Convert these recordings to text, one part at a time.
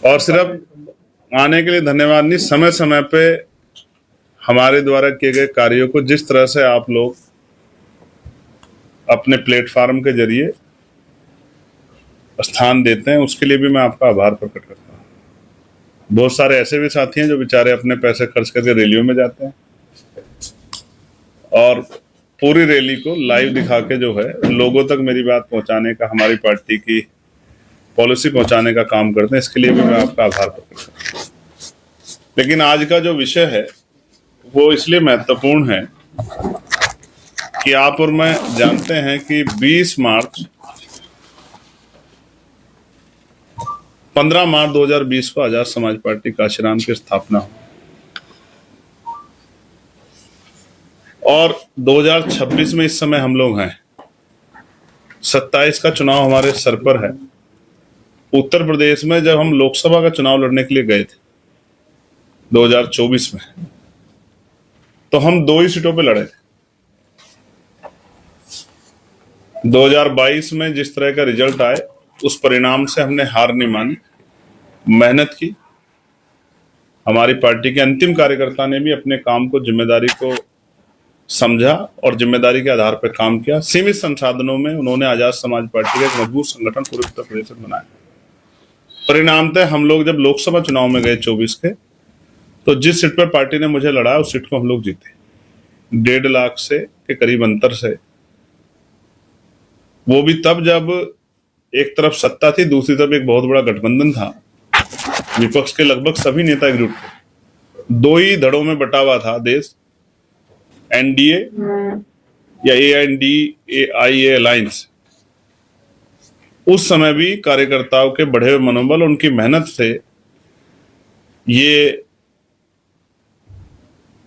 और सिर्फ आने के लिए धन्यवाद नहीं, समय समय पे हमारे द्वारा किए गए कार्यों को जिस तरह से आप लोग अपने प्लेटफॉर्म के जरिए स्थान देते हैं, उसके लिए भी मैं आपका आभार प्रकट करता हूँ। बहुत सारे ऐसे भी साथी हैं जो बेचारे अपने पैसे खर्च करके रैलियों में जाते हैं और पूरी रैली को लाइव दिखा के जो है लोगों तक मेरी बात पहुंचाने का, हमारी पार्टी की पॉलिसी पहुंचाने का काम करते हैं। इसके लिए भी मैं आपका आभार प्रकट करता हूँ। लेकिन आज का जो विषय है वो इसलिए महत्वपूर्ण है कि आप और मैं जानते हैं कि 15 मार्च 2020 को आजाद समाज पार्टी काशीराम की स्थापना हुई और 2026 में इस समय हम लोग हैं। 27 का चुनाव हमारे सर पर है। उत्तर प्रदेश में जब हम लोकसभा का चुनाव लड़ने के लिए गए थे 2024 में, तो हम 2 ही सीटों पे लड़े थे। 2022 में जिस तरह का रिजल्ट आए उस परिणाम से हमने हार नहीं मानी, मेहनत की। हमारी पार्टी के अंतिम कार्यकर्ता ने भी अपने काम को, जिम्मेदारी को समझा और जिम्मेदारी के आधार पर काम किया। सीमित संसाधनों में उन्होंने आजाद समाज पार्टी का एक मजबूत संगठन पूरे उत्तर प्रदेश में बनाया। परिणामतः हम लोग जब लोकसभा चुनाव में गए 24 के, तो जिस सीट पर पार्टी ने मुझे लड़ा उस सीट को हम लोग जीते 1.5 लाख से के करीब अंतर से। वो भी तब जब एक तरफ सत्ता थी, दूसरी तरफ एक बहुत बड़ा गठबंधन था। विपक्ष के लगभग सभी नेता एकजुट थे। 2 ही धड़ों में बटा हुआ था देश, एनडीए या ANDAIA अलायंस। उस समय भी कार्यकर्ताओं के बढ़े हुए मनोबल, उनकी मेहनत से ये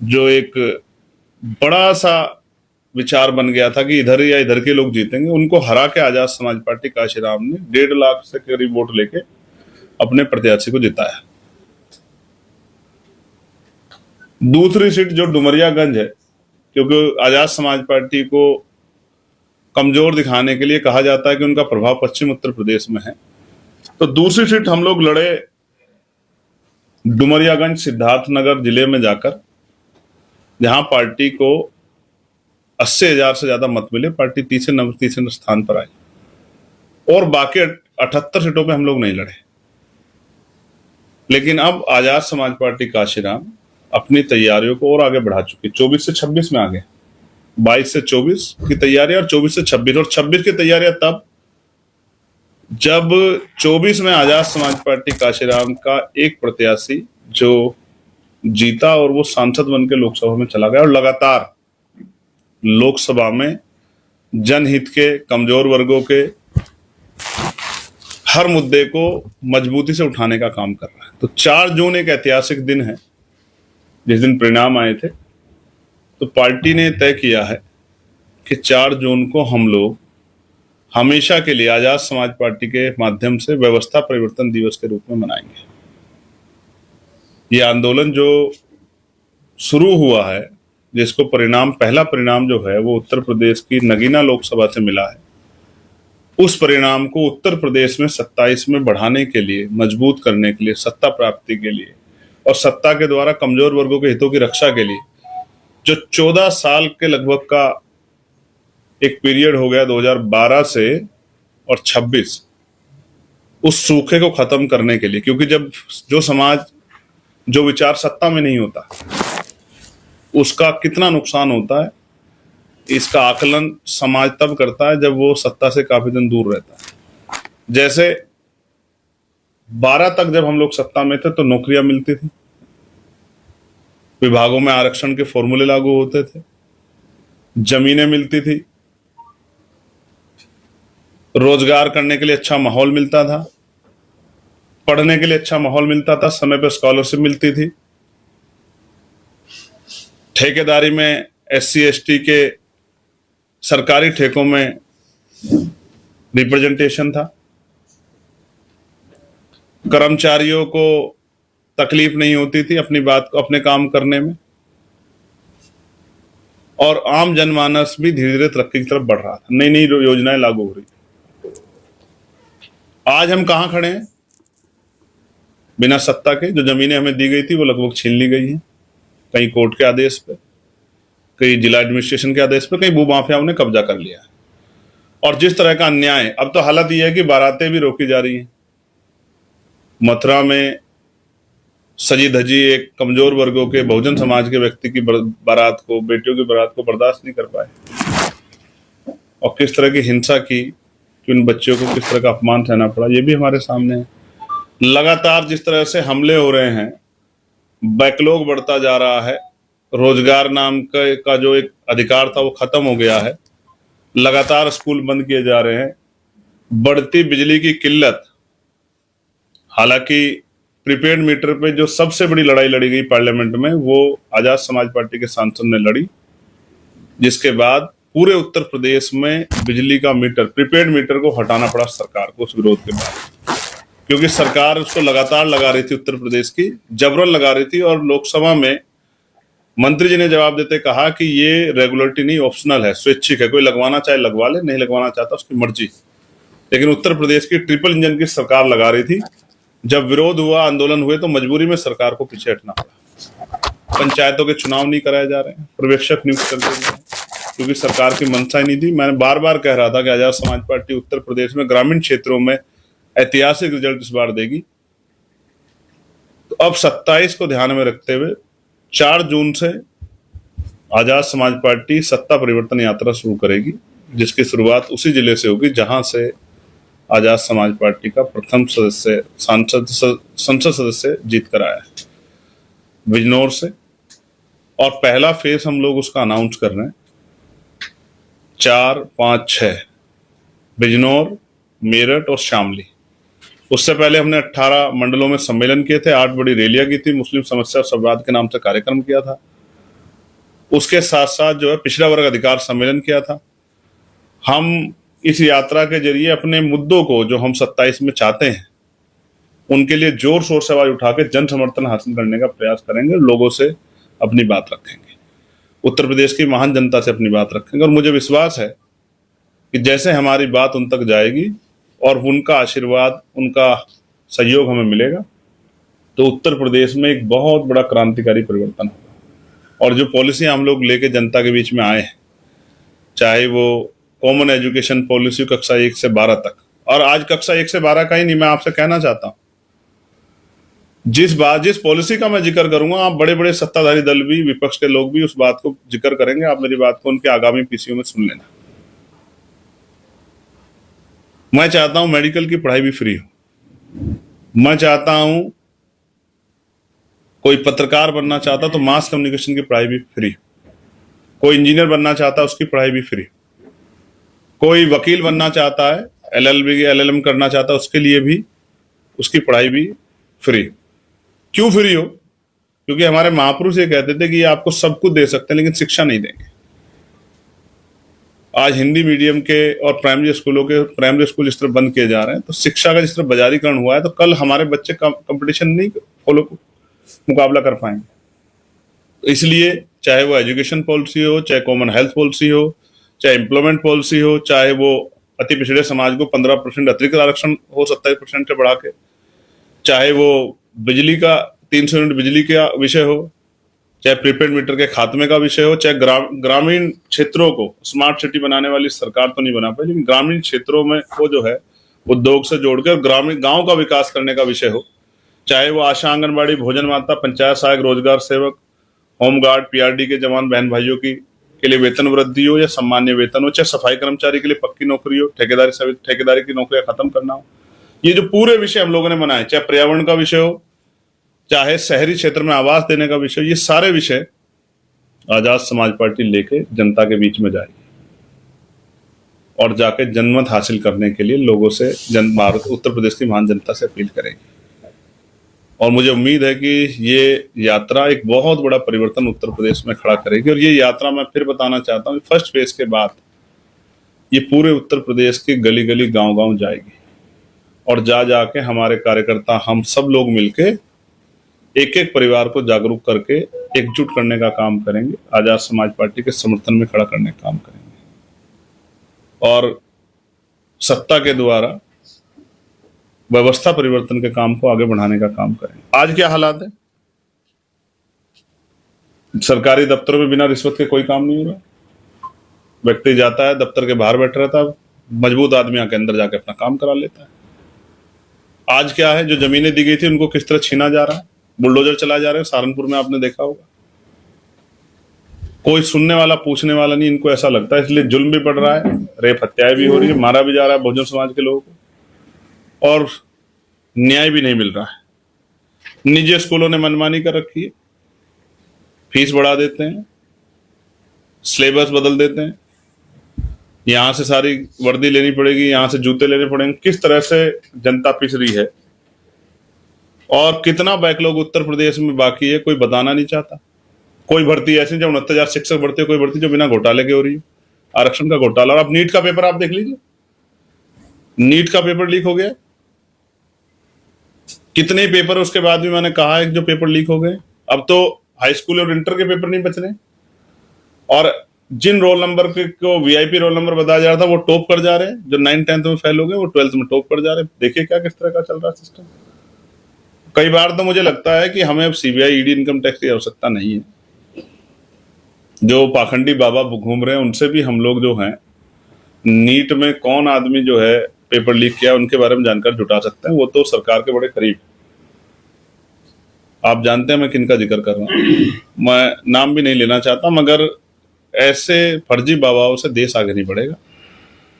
जो एक बड़ा सा विचार बन गया था कि इधर या इधर के लोग जीतेंगे, उनको हरा के आजाद समाज पार्टी काशीराम ने 1.5 लाख से करीब वोट लेके अपने प्रत्याशी को जिताया। दूसरी सीट जो डुमरियागंज है, क्योंकि आजाद समाज पार्टी को कमजोर दिखाने के लिए कहा जाता है कि उनका प्रभाव पश्चिम उत्तर प्रदेश में है, तो दूसरी सीट हम लोग लड़े डुमरियागंज सिद्धार्थनगर जिले में जाकर, जहां पार्टी को 80,000 से ज्यादा मत मिले। पार्टी तीसरे स्थान पर आई और बाकी 78 सीटों पे हम लोग नहीं लड़े। लेकिन अब आजाद समाज पार्टी काशीराम अपनी तैयारियों को और आगे बढ़ा चुकी। 24 से 26 में आ गए। 22 से 24 की तैयारी और 24 से 26, और 26 की तैयारियां तब जब 24 में आजाद समाज पार्टी काशीराम का एक प्रत्याशी जो जीता और वो सांसद बन के लोकसभा में चला गया और लगातार लोकसभा में जनहित के, कमजोर वर्गों के हर मुद्दे को मजबूती से उठाने का काम कर रहा है। तो 4 जून एक ऐतिहासिक दिन है, जिस दिन परिणाम आए थे। तो पार्टी ने तय किया है कि 4 जून को हम लोग हमेशा के लिए आजाद समाज पार्टी के माध्यम से व्यवस्था परिवर्तन दिवस के रूप में मनाएंगे। ये आंदोलन जो शुरू हुआ है, जिसको पहला परिणाम जो है वो उत्तर प्रदेश की नगीना लोकसभा से मिला है, उस परिणाम को उत्तर प्रदेश में 27 में बढ़ाने के लिए, मजबूत करने के लिए, सत्ता प्राप्ति के लिए और सत्ता के द्वारा कमजोर वर्गों के हितों की रक्षा के लिए, जो 14 साल के लगभग का एक पीरियड हो गया 2012 से और 26, उस सूखे को खत्म करने के लिए। क्योंकि जब जो समाज, जो विचार सत्ता में नहीं होता, उसका कितना नुकसान होता है, इसका आकलन समाज तब करता है जब वो सत्ता से काफी दिन दूर रहता है। जैसे 12 तक जब हम लोग सत्ता में थे तो नौकरियां मिलती थी, विभागों में आरक्षण के फॉर्मूले लागू होते थे, जमीनें मिलती थी, रोजगार करने के लिए अच्छा माहौल मिलता था, पढ़ने के लिए अच्छा माहौल मिलता था, समय पर स्कॉलरशिप मिलती थी, ठेकेदारी में SC ST के सरकारी ठेकों में रिप्रेजेंटेशन था, कर्मचारियों को तकलीफ नहीं होती थी अपनी बात को, अपने काम करने में, और आम जनमानस भी धीरे धीरे तरक्की की तरफ बढ़ रहा था। नई नई योजनाएं लागू हो रही थी। आज हम कहां खड़े हैं? बिना सत्ता के जो जमीनें हमें दी गई थी वो लगभग छीन ली गई हैं, कहीं कोर्ट के आदेश पे, कहीं जिला एडमिनिस्ट्रेशन के आदेश पे, कहीं भूमाफियाओं ने कब्जा कर लिया है। और जिस तरह का अन्याय, अब तो हालत यह है कि बारातें भी रोकी जा रही हैं। मथुरा में सजी धजी एक कमजोर वर्गों के बहुजन समाज के व्यक्ति की बारात को, बेटियों की बारात को बर्दाश्त नहीं कर पाए, और किस तरह की हिंसा की कि उन बच्चियों को किस तरह का अपमान सहना पड़ा, ये भी हमारे सामने है। लगातार जिस तरह से हमले हो रहे हैं, बैकलॉग बढ़ता जा रहा है, रोजगार नाम का जो एक अधिकार था वो खत्म हो गया है, लगातार स्कूल बंद किए जा रहे हैं, बढ़ती बिजली की किल्लत। हालांकि प्रीपेड मीटर पे जो सबसे बड़ी लड़ाई लड़ी गई पार्लियामेंट में, वो आजाद समाज पार्टी के सांसद ने लड़ी, जिसके बाद पूरे उत्तर प्रदेश में बिजली का मीटर, प्रीपेड मीटर को हटाना पड़ा सरकार को उस विरोध के बाद, क्योंकि सरकार उसको लगातार लगा रही थी, उत्तर प्रदेश की जबरन लगा रही थी। और लोकसभा में मंत्री जी ने जवाब देते कहा कि ये रेगुलेटरी नहीं, ऑप्शनल है, स्वैच्छिक है, कोई लगवाना चाहे लगवा ले, नहीं लगवाना चाहता उसकी मर्जी। लेकिन उत्तर प्रदेश की ट्रिपल इंजन की सरकार लगा रही थी। जब विरोध हुआ, आंदोलन हुए, तो मजबूरी में सरकार को पीछे हटना पड़ा। पंचायतों के चुनाव नहीं कराए जा रहे हैं, पर्यवेक्षक नियुक्त कर दिए गए, क्योंकि सरकार की मंशा ही नहीं थी। मैंने बार बार कह रहा था कि आजाद समाज पार्टी उत्तर प्रदेश में ग्रामीण क्षेत्रों में ऐतिहासिक रिजल्ट इस बार देगी। तो अब 27 को ध्यान में रखते हुए 4 जून से आजाद समाज पार्टी सत्ता परिवर्तन यात्रा शुरू करेगी, जिसकी शुरुआत उसी जिले से होगी जहां से आजाद समाज पार्टी का प्रथम सदस्य, संसद सदस्य जीत कर आया है, बिजनौर से। और पहला फेज हम लोग उसका अनाउंस कर रहे हैं 4, 5, 6, बिजनौर, मेरठ और शामली। उससे पहले हमने 18 मंडलों में सम्मेलन किए थे, 8 बड़ी रैलियां की थी, मुस्लिम समस्या और संवाद के नाम से कार्यक्रम किया था। उसके साथ साथ जो है पिछड़ा वर्ग अधिकार सम्मेलन किया था। हम इस यात्रा के जरिए अपने मुद्दों को, जो हम 27 में चाहते हैं, उनके लिए जोर शोर से आवाज उठा के जन समर्थन हासिल करने का प्रयास करेंगे, लोगों से अपनी बात रखेंगे, उत्तर प्रदेश की महान जनता से अपनी बात रखेंगे। और मुझे विश्वास है कि जैसे हमारी बात उन तक जाएगी और उनका आशीर्वाद, उनका सहयोग हमें मिलेगा, तो उत्तर प्रदेश में एक बहुत बड़ा क्रांतिकारी परिवर्तन होगा। और जो पॉलिसियां हम लोग लेके जनता के बीच में आए हैं, चाहे वो कॉमन एजुकेशन पॉलिसी कक्षा 1 से 12 तक, और आज कक्षा 1 से 12 का ही नहीं, मैं आपसे कहना चाहता हूं, जिस पॉलिसी का मैं जिक्र करूंगा, आप बड़े बड़े सत्ताधारी दल भी, विपक्ष के लोग भी उस बात को जिक्र करेंगे, आप मेरी बात को उनके आगामी पीसीओ में सुन लेना। मैं चाहता हूं मेडिकल की पढ़ाई भी फ्री हो। मैं चाहता हूं कोई पत्रकार बनना चाहता तो मास कम्युनिकेशन की पढ़ाई भी फ्री हो, कोई इंजीनियर बनना चाहता उसकी पढ़ाई भी फ्री, कोई वकील बनना चाहता है, LLB LLM करना चाहता है, उसके लिए भी उसकी पढ़ाई भी फ्री। क्यों फ्री हो? क्योंकि हमारे महापुरुष ये कहते थे कि ये आपको सब कुछ दे सकते हैं लेकिन शिक्षा नहीं देंगे। आज हिंदी मीडियम के और प्राइमरी स्कूल जिस तरह बंद किए जा रहे हैं, तो शिक्षा का जिस तरह बाजारीकरण हुआ है, तो कल हमारे बच्चे कंपटीशन नहीं मुकाबला कर पाएंगे। तो इसलिए चाहे वो एजुकेशन पॉलिसी हो, चाहे कॉमन हेल्थ पॉलिसी हो, चाहे एम्प्लॉयमेंट पॉलिसी हो, चाहे वो अति पिछड़े समाज को 15% अतिरिक्त आरक्षण हो 27% से बढ़ा के, चाहे वो बिजली का 300 यूनिट बिजली का विषय हो, चाहे प्रीपेड मीटर के खात्मे का विषय हो, चाहे ग्रामीण क्षेत्रों को स्मार्ट सिटी बनाने वाली सरकार तो नहीं बना पाई, लेकिन ग्रामीण क्षेत्रों में वो जो है उद्योग से जोड़कर ग्रामीण गांव का विकास करने का विषय हो, चाहे वो आशा, आंगनबाड़ी, भोजन माता, पंचायत सहायक, रोजगार सेवक, होमगार्ड, PRD के जवान बहन भाइयों के लिए वेतन वृद्धि हो या सामान्य वेतन हो, चाहे सफाई कर्मचारी के लिए पक्की नौकरी हो, ठेकेदारी की नौकरियां खत्म करना हो, ये जो पूरे विषय हम लोगों ने बनाए, चाहे पर्यावरण का विषय हो, चाहे शहरी क्षेत्र में आवास देने का विषय, ये सारे विषय आजाद समाज पार्टी लेके जनता के बीच में जाएगी और जाके जनमत हासिल करने के लिए लोगों से उत्तर प्रदेश की महान जनता से अपील करेगी। और मुझे उम्मीद है कि ये यात्रा एक बहुत बड़ा परिवर्तन उत्तर प्रदेश में खड़ा करेगी। और ये यात्रा, मैं फिर बताना चाहता हूँ, फर्स्ट फेज के बाद ये पूरे उत्तर प्रदेश की गली गली, गांव गांव जाएगी और जाके हमारे कार्यकर्ता, हम सब लोग मिलके एक एक परिवार को जागरूक करके एकजुट करने का काम करेंगे, आजाद समाज पार्टी के समर्थन में खड़ा करने का काम करेंगे। और सत्ता के द्वारा व्यवस्था परिवर्तन के काम को आगे बढ़ाने का काम करें। आज क्या हालात है, सरकारी दफ्तरों में बिना रिश्वत के कोई काम नहीं हो रहा। व्यक्ति जाता है, दफ्तर के बाहर बैठ रहता है, मजबूत आदमी आके अंदर जाके अपना काम करा लेता है। आज क्या है, जो जमीनें दी गई थी उनको किस तरह छीना जा रहा है, बुलडोजर चला जा रहे हैं। सहारनपुर में आपने देखा होगा, कोई सुनने वाला पूछने वाला नहीं। इनको ऐसा लगता है, इसलिए जुल्म भी बढ़ रहा है, रेप हत्याएं भी हो रही है, मारा भी जा रहा है बहुजन समाज के लोगों को, और न्याय भी नहीं मिल रहा है। निजी स्कूलों ने मनमानी कर रखी है, फीस बढ़ा देते हैं, सिलेबस बदल देते हैं, यहां से सारी वर्दी लेनी पड़ेगी, यहां से जूते लेने पड़ेंगे। किस तरह से जनता पिस रही है, और कितना बैकलॉग उत्तर प्रदेश में बाकी है कोई बताना नहीं चाहता। कोई भर्ती ऐसी जो 69,000 शिक्षक भर्ती है, कोई भर्ती जो बिना घोटाले के हो रही है, आरक्षण का घोटाला। और अब नीट का पेपर आप देख लीजिए, नीट का पेपर लीक हो गया। कितने पेपर उसके बाद भी मैंने कहा है जो पेपर लीक हो गए। अब तो हाई स्कूल और इंटर के पेपर नहीं बच रहे, और जिन रोल नंबर को वीआईपी रोल नंबर बताया जा रहा था वो टॉप कर जा रहे हैं। जो 9th-10th में फेल हो गए वो 12th में टॉप कर जा रहे हैं। देखिए क्या किस तरह का चल रहा है सिस्टम। कई बार तो मुझे लगता है कि हमें अब सीबीआई, ईडी, इनकम टैक्स की आवश्यकता नहीं है। जो पाखंडी बाबा घूम रहे हैं उनसे भी हम लोग जो हैं, नीट में कौन आदमी जो है पेपर लीक किया उनके बारे में जानकारी जुटा सकते हैं। वो तो सरकार के बड़े करीब, आप जानते हैं मैं किनका जिक्र कर रहा हूं। मैं नाम भी नहीं लेना चाहता, मगर ऐसे फर्जी बाबाओं से देश आगे नहीं बढ़ेगा।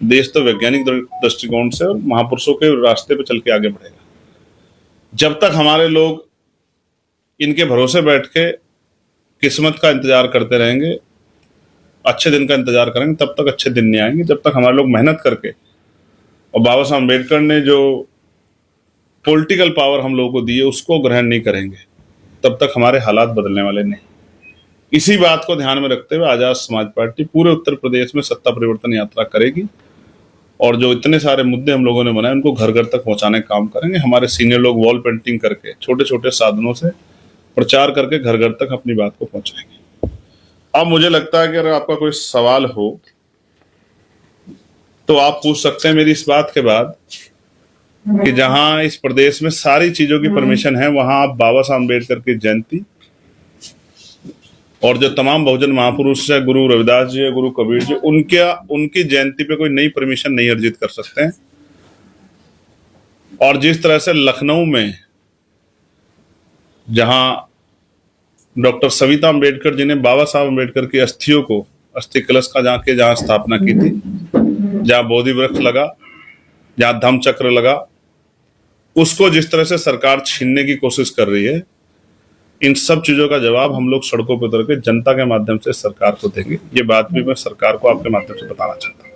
देश तो वैज्ञानिक दृष्टिकोण से और महापुरुषों के रास्ते पे चल के आगे बढ़ेगा। जब तक हमारे लोग इनके भरोसे बैठ के किस्मत का इंतजार करते रहेंगे, अच्छे दिन का इंतजार करेंगे, तब तक अच्छे दिन नहीं आएंगे। जब तक हमारे लोग मेहनत करके, और बाबा साहब अम्बेडकर ने जो पॉलिटिकल पावर हम लोगों को दी है उसको ग्रहण नहीं करेंगे, तब तक हमारे हालात बदलने वाले नहीं। इसी बात को ध्यान में रखते हुए आजाद समाज पार्टी पूरे उत्तर प्रदेश में सत्ता परिवर्तन यात्रा करेगी, और जो इतने सारे मुद्दे हम लोगों ने बनाए उनको घर घर तक पहुंचाने का काम करेंगे। हमारे सीनियर लोग वॉल पेंटिंग करके, छोटे छोटे साधनों से प्रचार करके घर घर तक अपनी बात को पहुंचाएंगे। अब मुझे लगता है कि अगर आपका कोई सवाल हो तो आप पूछ सकते हैं मेरी इस बात के बाद कि जहां इस प्रदेश में सारी चीजों की परमिशन है, वहां आप बाबा साहब अम्बेडकर की जयंती और जो तमाम बहुजन महापुरुष है, गुरु रविदास जी है, गुरु कबीर जी, उनकी जयंती पे कोई नई परमिशन नहीं अर्जित कर सकते हैं। और जिस तरह से लखनऊ में जहां डॉक्टर सविता अम्बेडकर जी ने बाबा साहब अम्बेडकर की अस्थियों को, अस्थि कलश का जहां स्थापना की थी, जहां बोधि वृक्ष लगा, जहां धम्म चक्र लगा, उसको जिस तरह से सरकार छीनने की कोशिश कर रही है, इन सब चीजों का जवाब हम लोग सड़कों पर उतर के जनता के माध्यम से सरकार को देंगे। ये बात भी मैं सरकार को आपके माध्यम से बताना चाहता हूं।